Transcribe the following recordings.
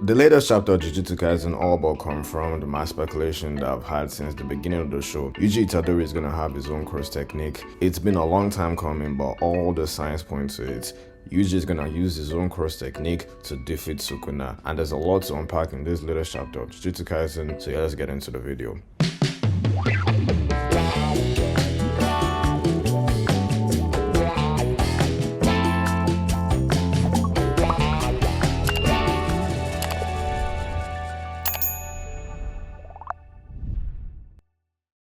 The latest chapter of Jujutsu Kaisen all but confirmed my speculation that I've had since the beginning of the show. Yuji Itadori is going to have his own cross technique. It's been a long time coming, but all the signs point to it. Yuji is going to use his own cross technique to defeat Sukuna, and there's a lot to unpack in this latest chapter of Jujutsu Kaisen, so yeah, let's get into the video.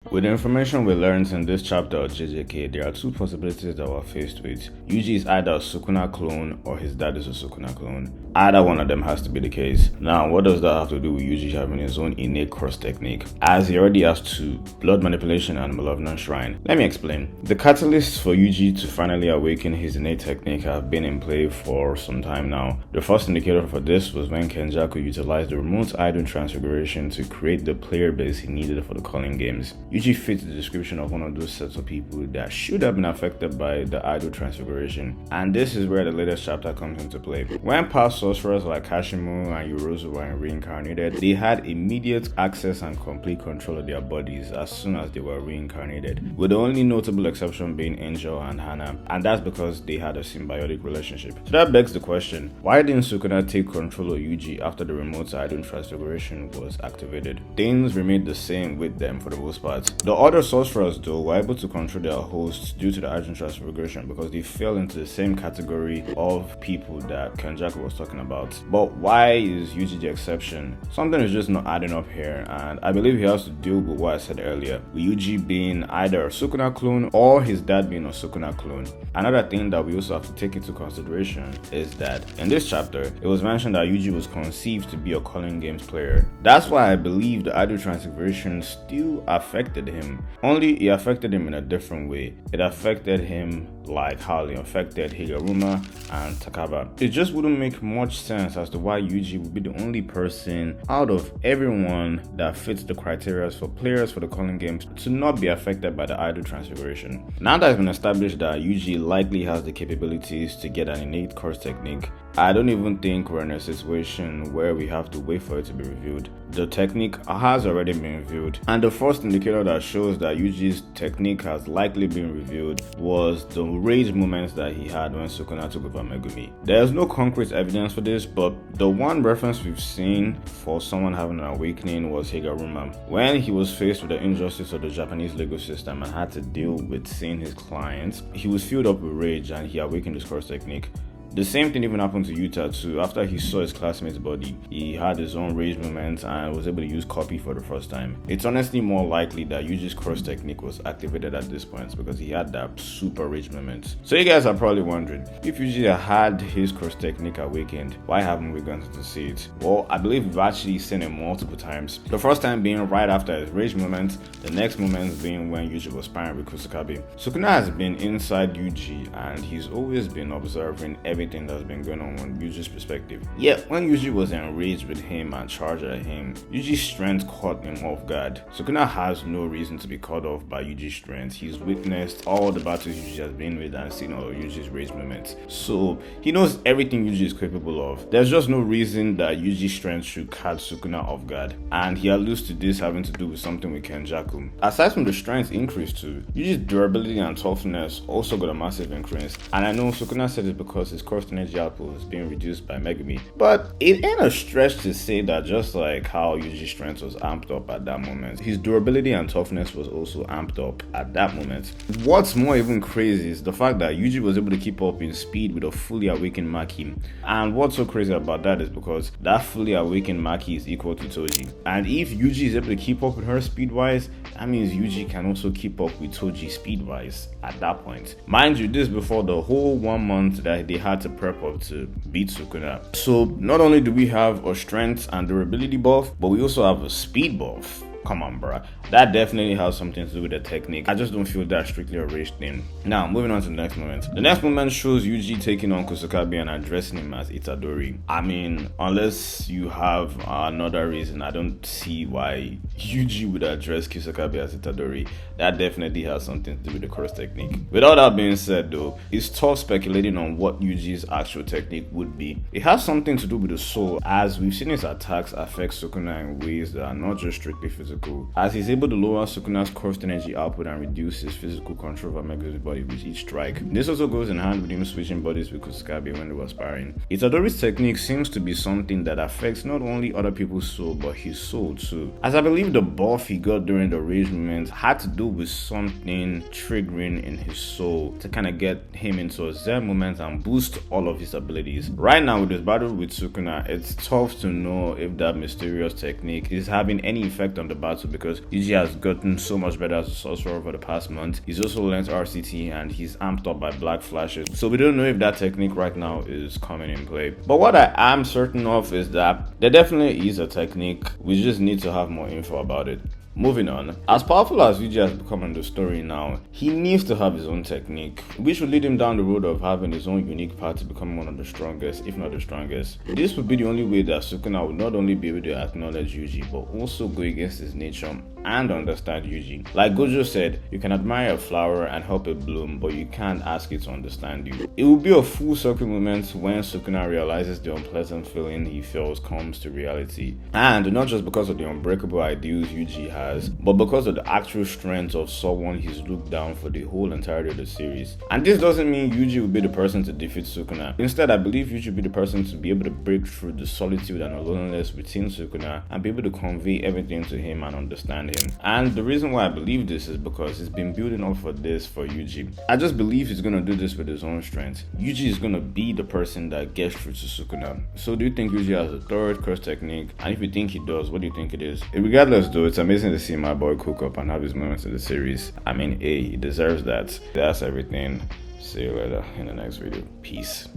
With the information we learned in this chapter of JJK, there are two possibilities that we're faced with. Yuji is either a Sukuna clone or his dad is a Sukuna clone. Either one of them has to be the case. Now, what does that have to do with Yuji having his own innate cross technique, as he already has two, blood manipulation and malevolent shrine? Let me explain. The catalysts for Yuji to finally awaken his innate technique have been in play for some time now. The first indicator for this was when Kenjaku utilized the remote idol transfiguration to create the player base he needed for the calling games. Yuji fits the description of one of those sets of people that should have been affected by the idol transfiguration, and this is where the latest chapter comes into play. When past sorcerers like Kashimu and Yorozu were reincarnated, they had immediate access and complete control of their bodies as soon as they were reincarnated, with the only notable exception being Angel and Hana, and that's because they had a symbiotic relationship. So that begs the question, why didn't Sukuna take control of Yuji after the remote idol transfiguration was activated? Things remained the same with them for the most part. The other sorcerers though were able to control their hosts due to the idol transfiguration because they fell into the same category of people that Kenjaku was talking about. But why is Yuji the exception? Something is just not adding up here, and I believe he has to deal with what I said earlier, with Yuji being either a Sukuna clone or his dad being a Sukuna clone. Another thing that we also have to take into consideration is that in this chapter, it was mentioned that Yuji was conceived to be a calling games player. That's why I believe the idol transfiguration still affected him, only it affected him in a different way. It affected him like how it affected Higuruma and Takaba. It just wouldn't make much sense as to why Yuji would be the only person out of everyone that fits the criteria for players for the calling games to not be affected by the idol transfiguration. Now that it's been established that Yuji likely has the capabilities to get an innate course technique, I don't even think we're in a situation where we have to wait for it to be revealed. The technique has already been revealed, and the first indicator that shows that Yuji's technique has likely been revealed was the rage moments that he had when Sukuna took over Megumi. There's no concrete evidence for this, but the one reference we've seen for someone having an awakening was Higuruma. When he was faced with the injustice of the Japanese legal system and had to deal with seeing his clients, he was filled up with rage and he awakened his course technique. The same thing even happened to Yuta too. After he saw his classmate's body, he had his own rage moments and was able to use copy for the first time. It's honestly more likely that Yuji's cross technique was activated at this point because he had that super rage moment. So you guys are probably wondering, if Yuji had his cross technique awakened, why haven't we gone to see it? Well, I believe we've actually seen it multiple times. The first time being right after his rage moment, the next moment being when Yuji was sparring with Kusakabe. Sukuna has been inside Yuji and he's always been observing everything that's been going on from Yuji's perspective. Yet when Yuji was enraged with him and charged at him, Yuji's strength caught him off guard. Sukuna has no reason to be caught off by Yuji's strength. He's witnessed all the battles Yuji has been with and seen all of Yuji's rage moments. So he knows everything Yuji is capable of. There's just no reason that Yuji's strength should catch Sukuna off guard. And he alludes to this having to do with something with Kenjaku. Aside from the strength increase too, Yuji's durability and toughness also got a massive increase. And I know Sukuna said it because his cross energy output is being reduced by Megumi, but it ain't a stretch to say that just like how Yuji's strength was amped up at that moment, his durability and toughness was also amped up at that moment. What's more even crazy is the fact that Yuji was able to keep up in speed with a fully awakened Maki, and what's so crazy about that is because that fully awakened Maki is equal to Toji, and if Yuji is able to keep up with her speed wise, that means Yuji can also keep up with Toji speed wise at that point. Mind you, this before the whole 1 month that they had to prep up to beat Sukuna. So not only do we have a strength and durability buff, but we also have a speed buff. Come on, bruh. That definitely has something to do with the technique. I just don't feel that strictly a rage thing. Now, moving on to the next moment. The next moment shows Yuji taking on Kusakabe and addressing him as Itadori. I mean, unless you have another reason, I don't see why Yuji would address Kusakabe as Itadori. That definitely has something to do with the cross technique. With all that being said though, it's tough speculating on what Yuji's actual technique would be. It has something to do with the soul, as we've seen his attacks affect Sukuna in ways that are not just strictly physical, as he's able to lower Sukuna's cursed energy output and reduce his physical control over Megu's body with each strike. This also goes in hand with him switching bodies with Kusakabe when they were sparring. Itadori's technique seems to be something that affects not only other people's soul but his soul too, as I believe the buff he got during the rage moment had to do with something triggering in his soul to kind of get him into a zen moment and boost all of his abilities. Right now with this battle with Sukuna, it's tough to know if that mysterious technique is having any effect on the battle, because Yuji has gotten so much better as a sorcerer over the past month. He's also learned RCT and he's amped up by black flashes, so we don't know if that technique right now is coming in play. But what I am certain of is that there definitely is a technique. We just need to have more info about it. Moving on, as powerful as Yuji has become in the story now, he needs to have his own technique, which would lead him down the road of having his own unique path to become one of the strongest, if not the strongest. This would be the only way that Sukuna would not only be able to acknowledge Yuji, but also go against his nature and understand Yuji. Like Gojo said, you can admire a flower and help it bloom, but you can't ask it to understand you. It will be a full circle moment when Sukuna realizes the unpleasant feeling he feels comes to reality. And not just because of the unbreakable ideals Yuji has, but because of the actual strength of someone he's looked down for the whole entirety of the series. And this doesn't mean Yuji will be the person to defeat Sukuna. Instead, I believe Yuji will be the person to be able to break through the solitude and loneliness within Sukuna and be able to convey everything to him and understand him. And the reason why I believe this is because he's been building up for this for Yuji. I just believe he's gonna do this with his own strength. Yuji is gonna be the person that gets through to Sukuna. So do you think Yuji has a third curse technique? And if you think he does, what do you think it is? Regardless though, it's amazing to see my boy cook up and have his moments in the series. I mean, hey, he deserves that. That's everything. See you later in the next video. Peace.